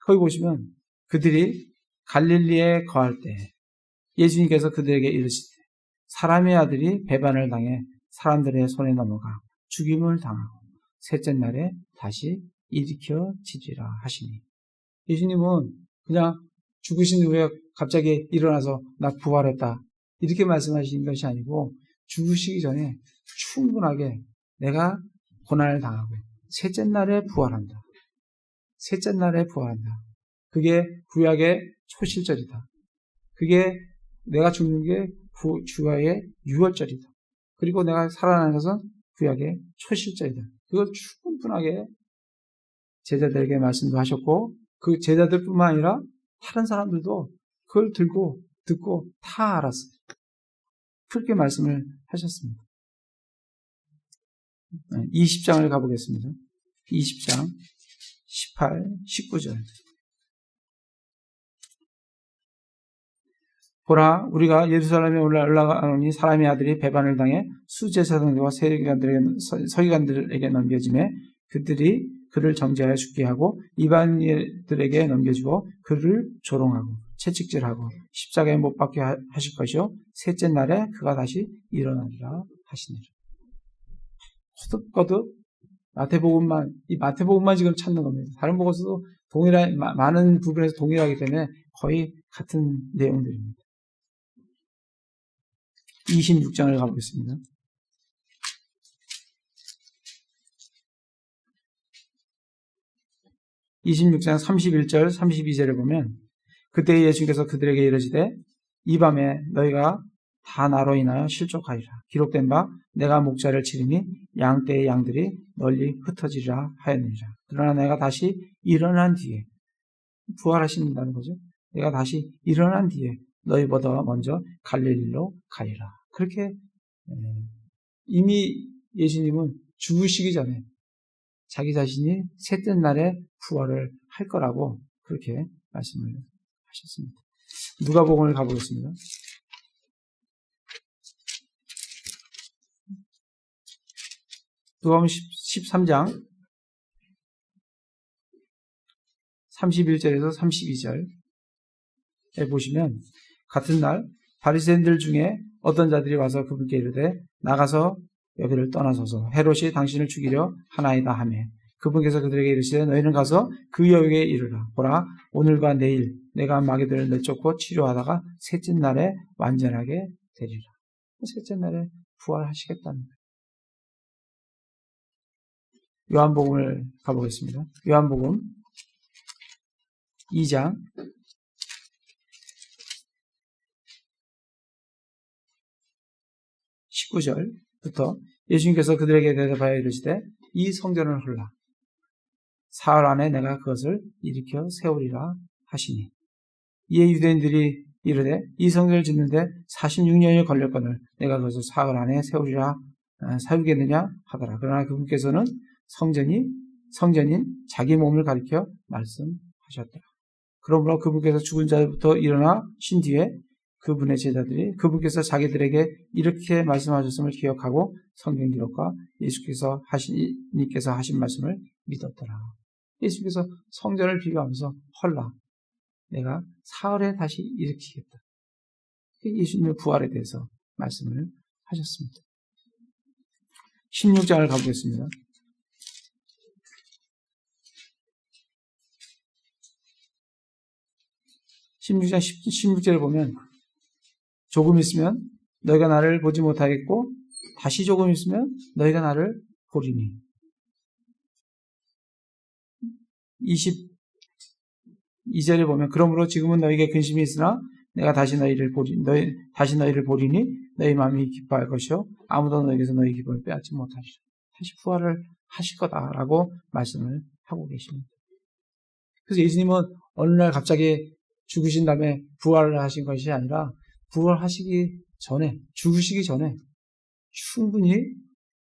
거기 보시면 그들이 갈릴리에 거할 때 예수님께서 그들에게 이르시되 사람의 아들이 배반을 당해 사람들의 손에 넘어가 죽임을 당하고 셋째 날에 다시 일으켜지리라 하시니. 예수님은 그냥 죽으신 후에 갑자기 일어나서 나 부활했다 이렇게 말씀하시는 것이 아니고 죽으시기 전에 충분하게 내가 고난을 당하고 셋째 날에 부활한다. 셋째 날에 부활한다. 그게 구약의 초실절이다. 그게 내가 죽는 게 주야의 유월절이다. 그리고 내가 살아나는 것은 구약의 초실절이다. 그걸 충분하게 제자들에게 말씀도 하셨고 그 제자들뿐만 아니라 다른 사람들도 그걸 들고 듣고 다 알았어요. 그렇게 말씀을 하셨습니다. 20장을 가보겠습니다. 20장 18, 19절. 보라, 우리가 예루살렘에 올라가노니 사람의 아들이 배반을 당해 수제사장들과 서기관들에게 넘겨지매 그들이 그를 정죄하여 죽게 하고 이방인들에게 넘겨주고 그를 조롱하고 채찍질하고 십자가에 못 박게 하실 것이요 셋째 날에 그가 다시 일어나리라 하시니라. 거듭거듭 마태복음만 지금 찾는 겁니다. 다른 복음서도 많은 부분에서 동일하기 때문에 거의 같은 내용들입니다. 26장을 가보겠습니다. 26장 31절, 32절에 보면 그때 예수님께서 그들에게 이르시되 이 밤에 너희가 다 나로 인하여 실족하리라. 기록된 바 내가 목자를 치리니 양떼의 양들이 널리 흩어지리라 하였느니라. 그러나 내가 다시 일어난 뒤에 부활하신다는 거죠. 내가 다시 일어난 뒤에 너희보다 먼저 갈릴리로 가리라. 그렇게 이미 예수님은 죽으시기 전에 자기 자신이 셋째 날에 부활을 할 거라고 그렇게 말씀을 하셨습니다. 누가복음을 가보겠습니다. 누가복음 13장 31절에서 32절에 보시면 같은 날 바리새인들 중에 어떤 자들이 와서 그분께 이르되 나가서 여기를 떠나소서 헤롯이 당신을 죽이려 하나이다 하매 그분께서 그들에게 이르시되 너희는 가서 그 여에게 이르라. 보라 오늘과 내일 내가 마귀들을 내쫓고 치료하다가 셋째 날에 완전하게 되리라. 셋째 날에 부활하시겠다는 거예요. 요한복음을 가보겠습니다. 요한복음 2장 19절부터 예수님께서 그들에게 대답하여 이르시되 이 성전을 헐라 사흘 안에 내가 그것을 일으켜 세우리라 하시니 이에 유대인들이 이르되 이 성전을 짓는데 46년이 걸렸거늘 내가 그것을 사흘 안에 세우겠느냐 하더라. 그러나 그분께서는 성전인 자기 몸을 가리켜 말씀하셨더라. 그러므로 그분께서 죽은 자들부터 일어나신 뒤에 그분의 제자들이 그분께서 자기들에게 이렇게 말씀하셨음을 기억하고 성경 기록과 예수께서 하신 말씀을 믿었더라. 예수께서 성전을 비교하면서 헐라 내가 사흘에 다시 일으키겠다. 예수님의 부활에 대해서 말씀을 하셨습니다. 16장을 가보겠습니다. 16장 16절을 보면 조금 있으면 너희가 나를 보지 못하겠고 다시 조금 있으면 너희가 나를 보리니 22절에 보면 그러므로 지금은 너희에게 근심이 있으나 내가 다시 너희를 보리니 너희 마음이 기뻐할 것이요 아무도 너희에게서 너희 기쁨을 빼앗지 못하리라. 다시 부활을 하실 거다라고 말씀을 하고 계십니다. 그래서 예수님은 어느 날 갑자기 죽으신 다음에 부활을 하신 것이 아니라 부활하시기 전에, 죽으시기 전에 충분히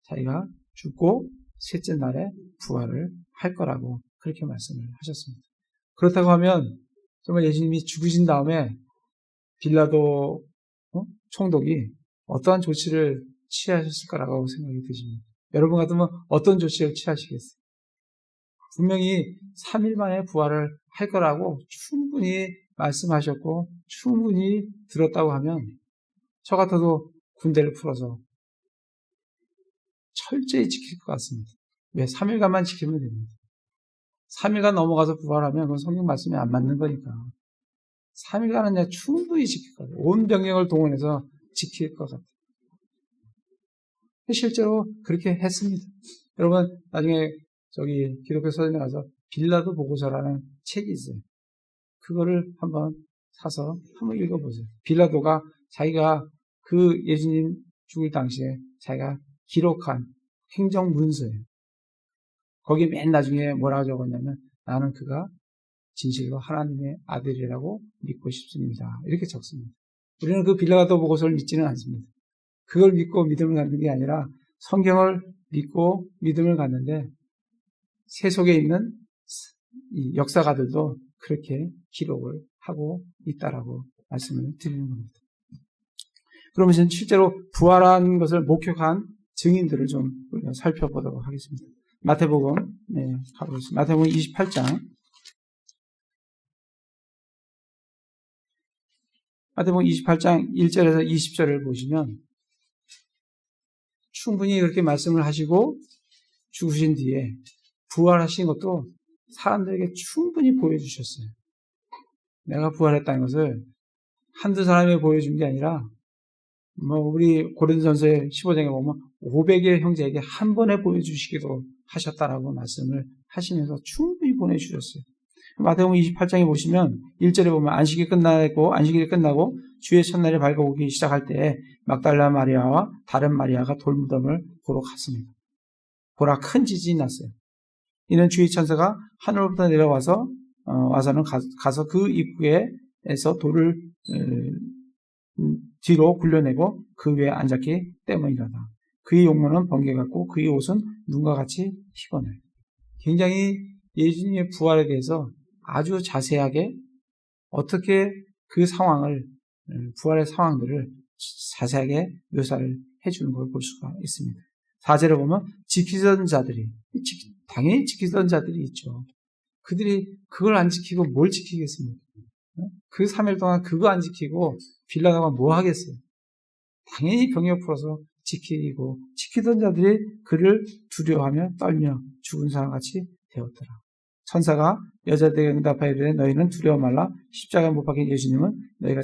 자기가 죽고 셋째 날에 부활을 할 거라고 그렇게 말씀을 하셨습니다. 그렇다고 하면 정말 예수님이 죽으신 다음에 빌라도 총독이 어떠한 조치를 취하셨을 거라고 생각이 드십니다. 여러분 같으면 어떤 조치를 취하시겠어요? 분명히 3일 만에 부활을 할 거라고 충분히 말씀하셨고 충분히 들었다고 하면 저 같아도 군대를 풀어서 철저히 지킬 것 같습니다. 왜? 3일간만 지키면 됩니다. 3일간 넘어가서 부활하면 그건 성경 말씀이 안 맞는 거니까 3일간은 내가 충분히 지킬 것 같아요. 온 병력을 동원해서 지킬 것 같아요. 실제로 그렇게 했습니다. 여러분 나중에 저기 기독교 서점에 가서 빌라도 보고서라는 책이 있어요. 그거를 한번 사서 한번 읽어보세요. 빌라도가 자기가 그 예수님 죽을 당시에 자기가 기록한 행정문서예요. 거기에 맨 나중에 뭐라고 적었냐면 나는 그가 진실로 하나님의 아들이라고 믿고 싶습니다. 이렇게 적습니다. 우리는 그 빌라도 보고서를 믿지는 않습니다. 그걸 믿고 믿음을 갖는 게 아니라 성경을 믿고 믿음을 갖는데 세속에 있는 이 역사가들도 그렇게 기록을 하고 있다라고 말씀을 드리는 겁니다. 그러면서 실제로 부활한 것을 목격한 증인들을 좀 우리가 살펴보도록 하겠습니다. 마태복음, 가보겠습니다. 마태복음 28장. 마태복음 28장 1절에서 20절을 보시면 충분히 그렇게 말씀을 하시고 죽으신 뒤에 부활하신 것도 사람들에게 충분히 보여주셨어요. 내가 부활했다는 것을 한두 사람이 보여준 게 아니라 우리 고린도전서의 15장에 보면 500의 형제에게 한 번에 보여주시기도 하셨다라고 말씀을 하시면서 충분히 보내주셨어요. 마태복음 28장에 보시면 1절에 보면 안식일이 끝나고 주의 첫날에 밝아오기 시작할 때 막달라 마리아와 다른 마리아가 돌무덤을 보러 갔습니다. 보라 큰 지진이 났어요. 이는 주의 천사가 하늘로부터 내려와서 와서는 가서 그 입구에서 돌을 뒤로 굴려내고 그 위에 앉았기 때문이라다. 그의 용모는 번개 같고 그의 옷은 눈과 같이 희번해요. 굉장히 예수님의 부활에 대해서 아주 자세하게 어떻게 그 상황을 부활의 상황들을 자세하게 묘사를 해주는 걸 볼 수가 있습니다. 4절에 보면 지키던 자들이 당연히 지키던 자들이 있죠. 그들이 그걸 안 지키고 뭘 지키겠습니까? 그 3일 동안 그거 안 지키고 빌라도가 뭐 하겠어요? 당연히 병력 풀어서 지키던 자들이 그를 두려워하며 떨며 죽은 사람같이 되었더라. 천사가 여자들에게 응답하여 이르되 너희는 두려워 말라. 십자가에 못 박힌 예수님을 너희가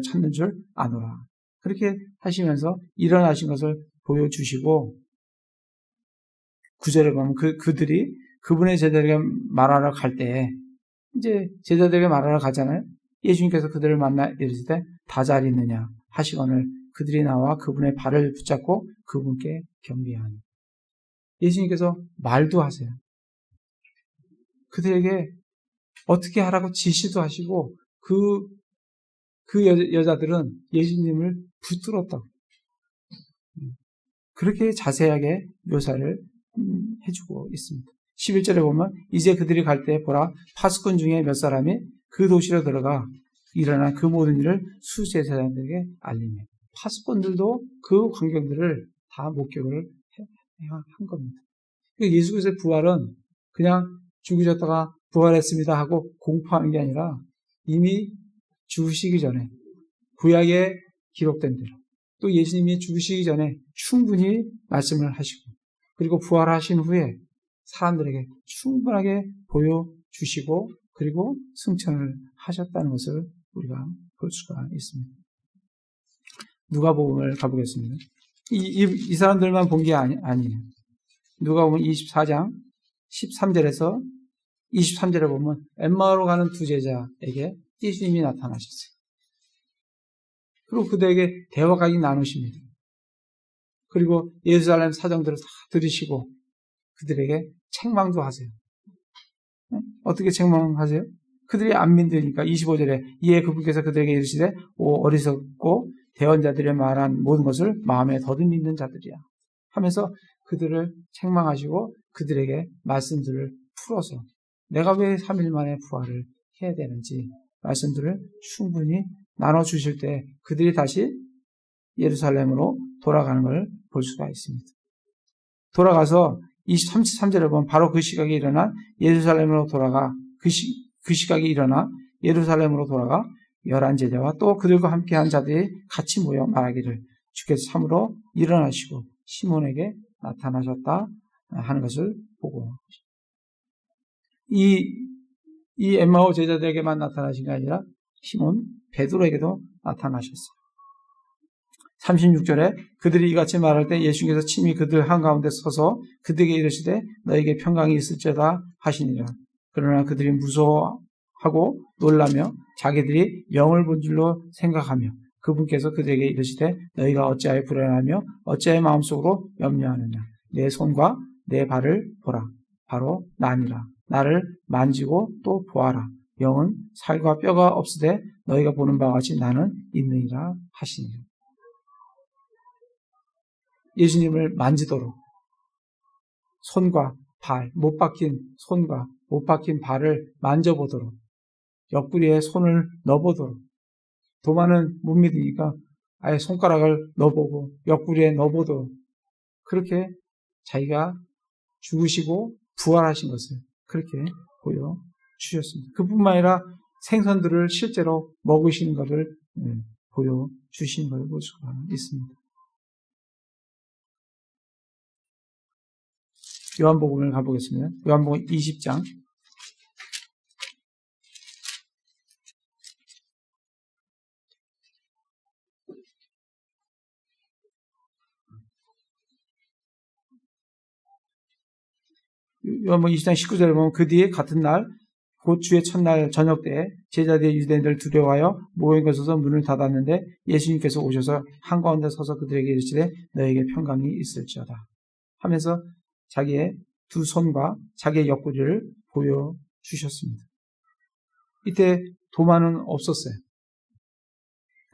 찾는 줄 아노라. 그렇게 하시면서 일어나신 것을 보여주시고 9절에 보면 그들이 그분의 제자들에게 말하러 갈 때 이제 제자들에게 말하러 가잖아요. 예수님께서 그들을 만나 이르시되 다 잘 있느냐 하시거늘 그들이 나와 그분의 발을 붙잡고 그분께 경배하니. 예수님께서 말도 하세요. 그들에게 어떻게 하라고 지시도 하시고 그 여자들은 예수님을 붙들었다고. 그렇게 자세하게 묘사를 해주고 있습니다. 11절에 보면 이제 그들이 갈 때 보라 파수꾼 중에 몇 사람이 그 도시로 들어가 일어난 그 모든 일을 수제사장들에게 알리며 파수꾼들도 그 광경들을 다 목격을 한 겁니다. 예수 그리스도의 부활은 그냥 죽으셨다가 부활했습니다 하고 공포하는 게 아니라 이미 죽으시기 전에 구약에 기록된 대로 또 예수님이 죽으시기 전에 충분히 말씀을 하시고 그리고 부활하신 후에 사람들에게 충분하게 보여주시고 그리고 승천을 하셨다는 것을 우리가 볼 수가 있습니다. 누가복음을 가보겠습니다. 이 사람들만 본 게 아니에요. 누가복음 24장 13절에서 23절에 보면 엠마오로 가는 두 제자에게 예수님이 나타나셨어요. 그리고 그들에게 대화까지 나누십니다. 그리고 예루살렘 사정들을 다 들으시고 그들에게 책망도 하세요. 어떻게 책망하세요? 그들이 안 믿으니까 25절에 이에 그분께서 그들에게 이르시되 오 어리석고 대언자들의 말한 모든 것을 마음에 더듬 있는 자들이야 하면서 그들을 책망하시고 그들에게 말씀들을 풀어서 내가 왜 3일 만에 부활을 해야 되는지 말씀들을 충분히 나눠주실 때 그들이 다시 예루살렘으로 돌아가는 걸 볼 수가 있습니다. 돌아가서 33절에 보면 바로 그 시각에 일어나 예루살렘으로 돌아가 그 시각에 일어나 예루살렘으로 돌아가 11 제자와 또 그들과 함께한 자들이 같이 모여 말하기를 주께서 참으로 일어나시고 시몬에게 나타나셨다 하는 것을 보고 이 엠마오 제자들에게만 나타나신 게 아니라 시몬 베드로에게도 나타나셨어요. 36절에 그들이 이같이 말할 때 예수께서 친히 그들 한가운데 서서 그들에게 이르시되 너에게 평강이 있을지어다 하시니라. 그러나 그들이 무서워하고 놀라며 자기들이 영을 본 줄로 생각하며 그분께서 그들에게 이르시되 너희가 어찌하여 불안하며 어찌하여 마음속으로 염려하느냐. 내 손과 내 발을 보라. 바로 나니라. 나를 만지고 또 보아라. 영은 살과 뼈가 없으되 너희가 보는 바와 같이 나는 있느니라 하시니라. 예수님을 만지도록 손과 발, 못 박힌 손과 못 박힌 발을 만져보도록 옆구리에 손을 넣어보도록 도마는 못 믿으니까 아예 손가락을 넣어보고 옆구리에 넣어보도록 그렇게 자기가 죽으시고 부활하신 것을 그렇게 보여주셨습니다. 그뿐만 아니라 생선들을 실제로 먹으시는 것을 보여주신 걸 볼 수가 있습니다. 요한복음을 가보겠습니다. 요한복음 20장. 요한복음 20장 19절에 보면 그 뒤에 같은 날 곧 주의 첫날 저녁 때에 제자들의 유대인들 두려워하여 모인 곳에서 문을 닫았는데 예수님께서 오셔서 한가운데 서서 그들에게 이르시되 너에게 평강이 있을지어다 하면서 자기의 두 손과 자기의 옆구리를 보여주셨습니다. 이때 도마는 없었어요.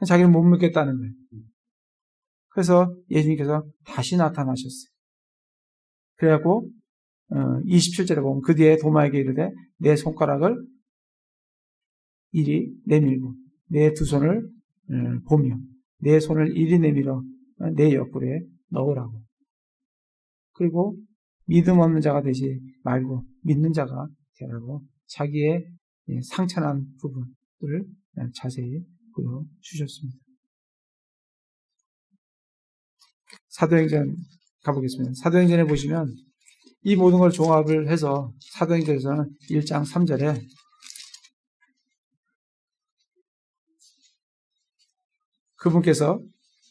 자기는 못 믿겠다는 거예요. 그래서 예수님께서 다시 나타나셨어요. 그래갖고 27절에 보면 그 뒤에 도마에게 이르되 내 손가락을 이리 내밀고 내 두 손을 보며 내 손을 이리 내밀어 내 옆구리에 넣으라고. 그리고 믿음 없는 자가 되지 말고 믿는 자가 되라고 자기의 상처난 부분들을 자세히 보여주셨습니다. 사도행전 가보겠습니다. 사도행전에 보시면 이 모든 걸 종합을 해서 사도행전에서는 1장 3절에 그분께서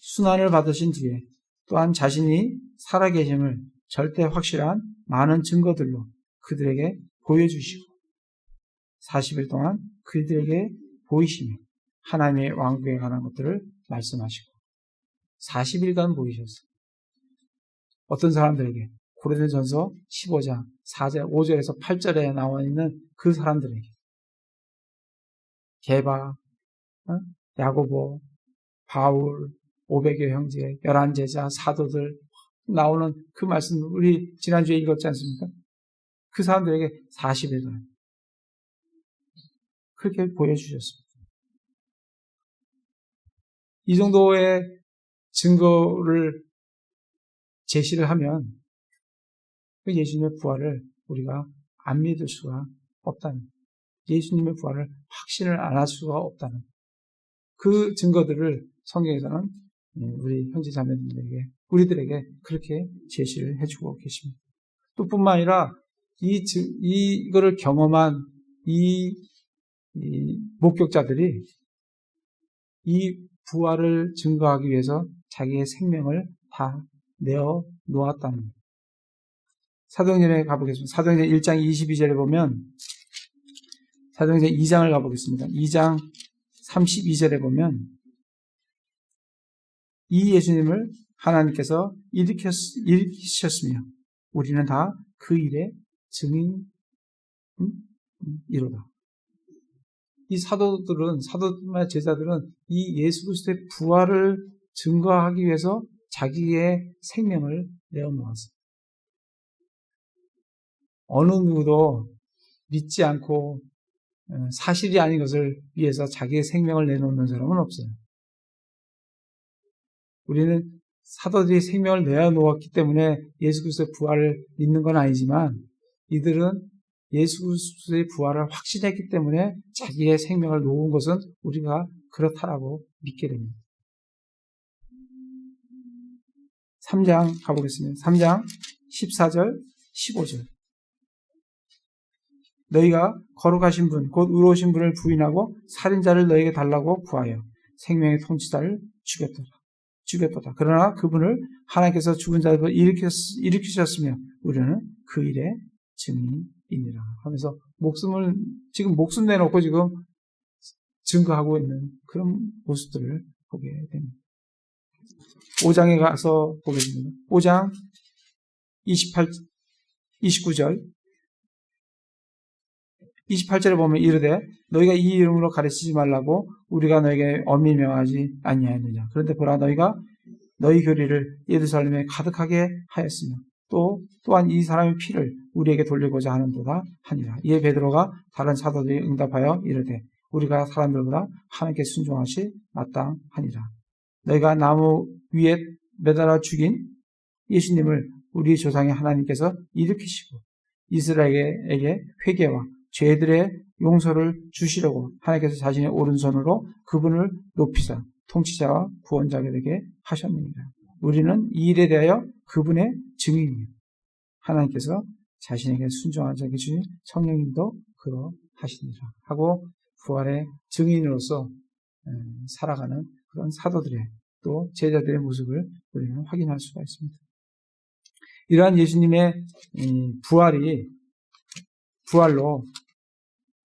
순환을 받으신 뒤에 또한 자신이 살아계심을 절대 확실한 많은 증거들로 그들에게 보여주시고 40일 동안 그들에게 보이시며 하나님의 왕국에 관한 것들을 말씀하시고 40일간 보이셨어요. 어떤 사람들에게 고린도전서 15장 4절, 5절에서 8절에 나와 있는 그 사람들에게 게바, 야고보, 바울, 500여 형제, 11제자, 사도들 나오는 그 말씀 우리 지난주에 읽었지 않습니까? 그 사람들에게 40일간 그렇게 보여주셨습니다. 이 정도의 증거를 제시를 하면 예수님의 부활을 우리가 안 믿을 수가 없다는, 예수님의 부활을 확신을 안 할 수가 없다는 그 증거들을 성경에서는 우리 형제 자매들에게 우리들에게 그렇게 제시를 해주고 계십니다. 또 뿐만 아니라 이거를 경험한 이 목격자들이 이 부활을 증거하기 위해서 자기의 생명을 다 내어 놓았다는 사도행전에 가보겠습니다. 사도행전 1장 22절에 보면 사도행전 2장을 가보겠습니다. 2장 32절에 보면 이 예수님을 하나님께서 일으키셨으며 우리는 다 그 일의 증인이로다. 이 사도들과 제자들은 이 예수 그리스도의 부활을 증거하기 위해서 자기의 생명을 내어놓았어요. 어느 누구도 믿지 않고 사실이 아닌 것을 위해서 자기의 생명을 내놓는 사람은 없어요. 우리는 사도들이 생명을 내어놓았기 때문에 예수 그리스도의 부활을 믿는 건 아니지만 이들은 예수 그리스도의 부활을 확신했기 때문에 자기의 생명을 놓은 것은 우리가 그렇다라고 믿게 됩니다. 3장 가보겠습니다. 3장 14절 15절 너희가 거룩하신 분 곧 의로우신 분을 부인하고 살인자를 너희에게 달라고 구하여 생명의 통치자를 죽였도다. 그러나 그분을 하나님께서 죽은 자들로 일으키셨으며 우리는 그 일의 증인이니라 하면서 지금 목숨 내놓고 지금 증거하고 있는 그런 모습들을 보게 됩니다. 5장에 가서 보겠습니다. 5장 29절 28절에 보면 이르되 너희가 이 이름으로 가르치지 말라고 우리가 너에게 엄히 명하지 아니하였느냐. 그런데 보라 너희가 너희 교리를 예루살렘에 가득하게 하였으며 또한 이 사람의 피를 우리에게 돌리고자 하는도다 하니라. 이에 베드로가 다른 사도들이 응답하여 이르되 우리가 사람들보다 하나님께 순종하시 마땅하니라. 너희가 나무 위에 매달아 죽인 예수님을 우리 조상의 하나님께서 일으키시고 이스라엘에게 회개와 죄들의 용서를 주시려고 하나님께서 자신의 오른손으로 그분을 높이사 통치자와 구원자가 되게 하셨느니라. 우리는 이 일에 대하여 그분의 증인이요 하나님께서 자신에게 순종한 자에게 주신 성령님도 그러하시니라 하고 부활의 증인으로서 살아가는 그런 사도들의 또 제자들의 모습을 우리는 확인할 수가 있습니다. 이러한 예수님의 부활로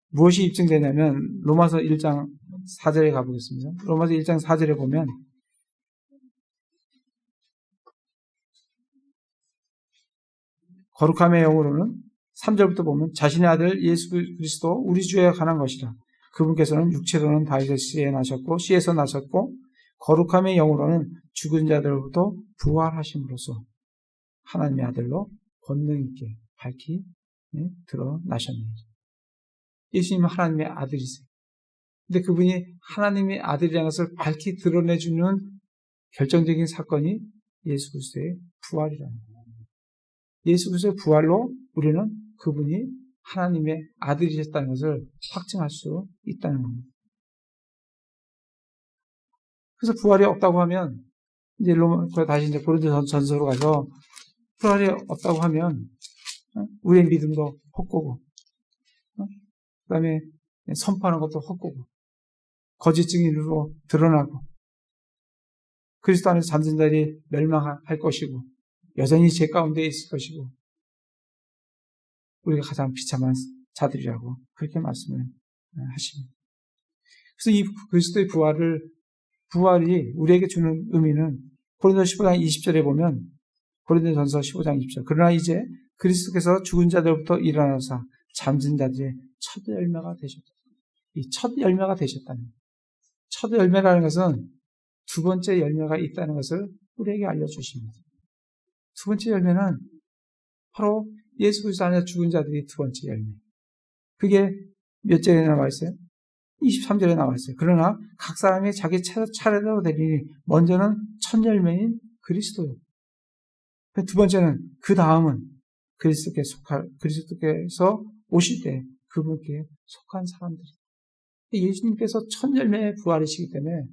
무엇이 입증되냐면 로마서 1장 4절에 가보겠습니다. 로마서 1장 4절에 보면 거룩함의 영으로는 3절부터 보면 자신의 아들 예수 그리스도 우리 주에 관한 것이라. 그분께서는 육체로는 다윗의 씨에 나셨고 씨에서 나셨고 거룩함의 영으로는 죽은 자들로부터 부활하심으로써 하나님의 아들로 권능 있게 밝히 드러나셨느니라. 예수님은 하나님의 아들이세요. 근데 그분이 하나님의 아들이라는 것을 밝히 드러내주는 결정적인 사건이 예수 그리스도의 부활이라는 거예요. 예수 그리스도의 부활로 우리는 그분이 하나님의 아들이셨다는 것을 확증할 수 있다는 겁니다. 그래서 부활이 없다고 하면 이제 다시 이제 고린도전서로 가서 부활이 없다고 하면 우리의 믿음도 헛고고 그다음에 선포하는 것도 헛고고 거짓 증인으로 드러나고 그리스도 안에서 잠든 자들이 멸망할 것이고 여전히 죄 가운데 있을 것이고 우리가 가장 비참한 자들이라고 그렇게 말씀을 하십니다. 그래서 이 그리스도의 부활이 우리에게 주는 의미는 고린도서 15장 20절에 보면 고린도전서 15장 20절 그러나 이제 그리스도께서 죽은 자들부터 일어나사 잠든 자들의 첫 열매가 되셨다. 이 첫 열매가 되셨다는 거예요. 첫 열매라는 것은 두 번째 열매가 있다는 것을 우리에게 알려주십니다. 두 번째 열매는 바로 예수 그리스도 안에 죽은 자들이 두 번째 열매. 그게 몇 절에 나와 있어요? 23절에 나와 있어요. 그러나 각 사람이 자기 차례대로 되리니 먼저는 첫 열매인 그리스도요. 두 번째는 그 다음은 그리스도께서 오실 때 그분께 속한 사람들이. 예수님께서 첫 열매의 부활이시기 때문에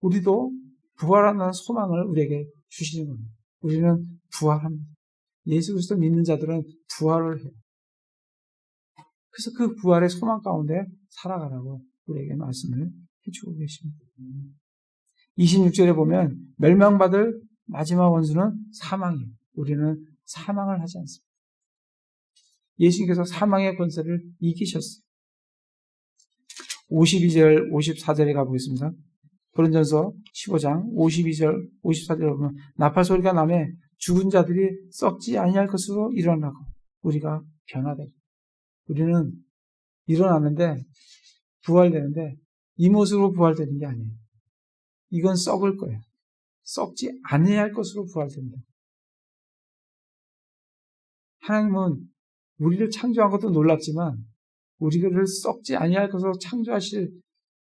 우리도 부활하는 소망을 우리에게 주시는 겁니다. 우리는 부활합니다. 예수 그리스도 믿는 자들은 부활을 해요. 그래서 그 부활의 소망 가운데 살아가라고 우리에게 말씀을 해주고 계십니다. 26절에 보면 멸망받을 마지막 원수는 사망이에요. 우리는 사망을 하지 않습니다. 예수님께서 사망의 권세를 이기셨어요. 52절, 54절에 가보겠습니다. 고린도전서 15장 52절 54절 보면 나팔 소리가 나매 죽은 자들이 썩지 아니할 것으로 일어나고 우리가 변화되고 우리는 일어나는데 부활되는데 이 모습으로 부활되는 게 아니에요. 이건 썩을 거예요. 썩지 아니할 것으로 부활됩니다. 하나님은 우리를 창조한 것도 놀랍지만 우리를 썩지 아니할 것으로 창조하실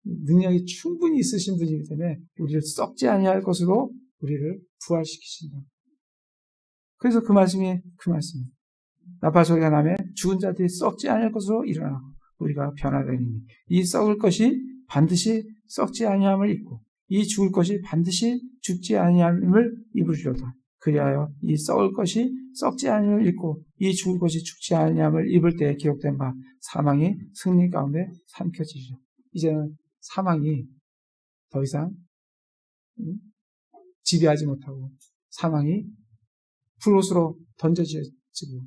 능력이 충분히 있으신 분이기 때문에 우리를 썩지 아니할 것으로 우리를 부활시키신다. 그래서 그 말씀이에요. 나팔 소리가 나면 죽은 자들이 썩지 아니할 것으로 일어나고 우리가 변화되니 이 썩을 것이 반드시 썩지 아니함을 입고 이 죽을 것이 반드시 죽지 아니함을 입으리로다. 그리하여 이 썩을 것이 썩지 아니함을 입고 이 죽을 것이 죽지 아니함을 입을 때에 기록된 바 사망이 승리 가운데 삼켜지리라. 이제는 사망이 더 이상 지배하지 못하고 사망이 불옷으로 던져지고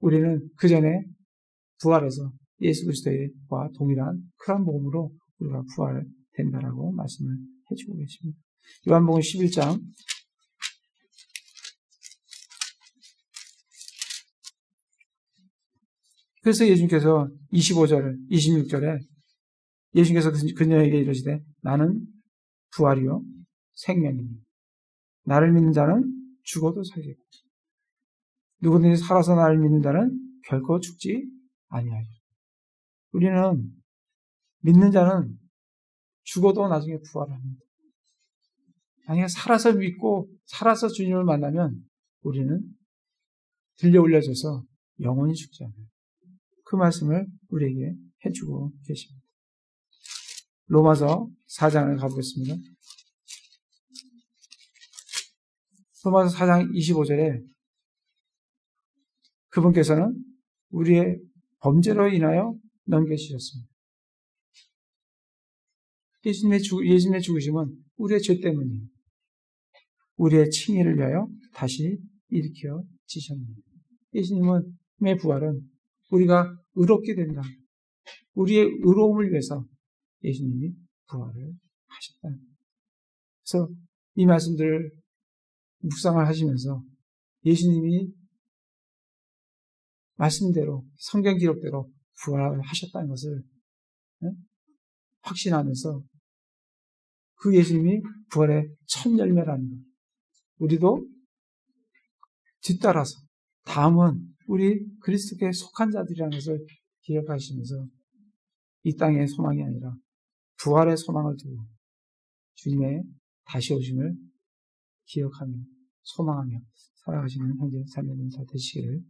우리는 그 전에 부활해서 예수 그리스도와 동일한 그런 몸으로 우리가 부활된다라고 말씀을 해주고 계십니다. 요한복음 11장 그래서 예수님께서 25절, 26절에 예수님께서 그녀에게 이르시되 나는 부활이요 생명이니 나를 믿는 자는 죽어도 살겠고 누구든지 살아서 나를 믿는 자는 결코 죽지 아니하리라. 우리는 믿는 자는 죽어도 나중에 부활합니다. 만약에 살아서 믿고 살아서 주님을 만나면 우리는 들려 올려져서 영원히 죽지 않아요. 그 말씀을 우리에게 해주고 계십니다. 로마서 4장을 가보겠습니다. 로마서 4장 25절에 그분께서는 우리의 범죄로 인하여 넘겨주셨습니다. 예수님의 죽으심은 우리의 죄 때문이에요. 우리의 칭의를 위하여 다시 일으켜 지셨습니다. 예수님의 부활은 우리가 의롭게 된다. 우리의 의로움을 위해서 예수님이 부활을 하셨다. 그래서 이 말씀들을 묵상을 하시면서 예수님이 말씀대로 성경 기록대로 부활을 하셨다는 것을 확신하면서 그 예수님이 부활의 첫 열매라는 것. 우리도 뒤따라서 다음은 우리 그리스도께 속한 자들이라는 것을 기억하시면서 이 땅의 소망이 아니라 부활의 소망을 두고 주님의 다시 오심을 기억하며 소망하며 살아가시는 형제 자매님 다 되시기를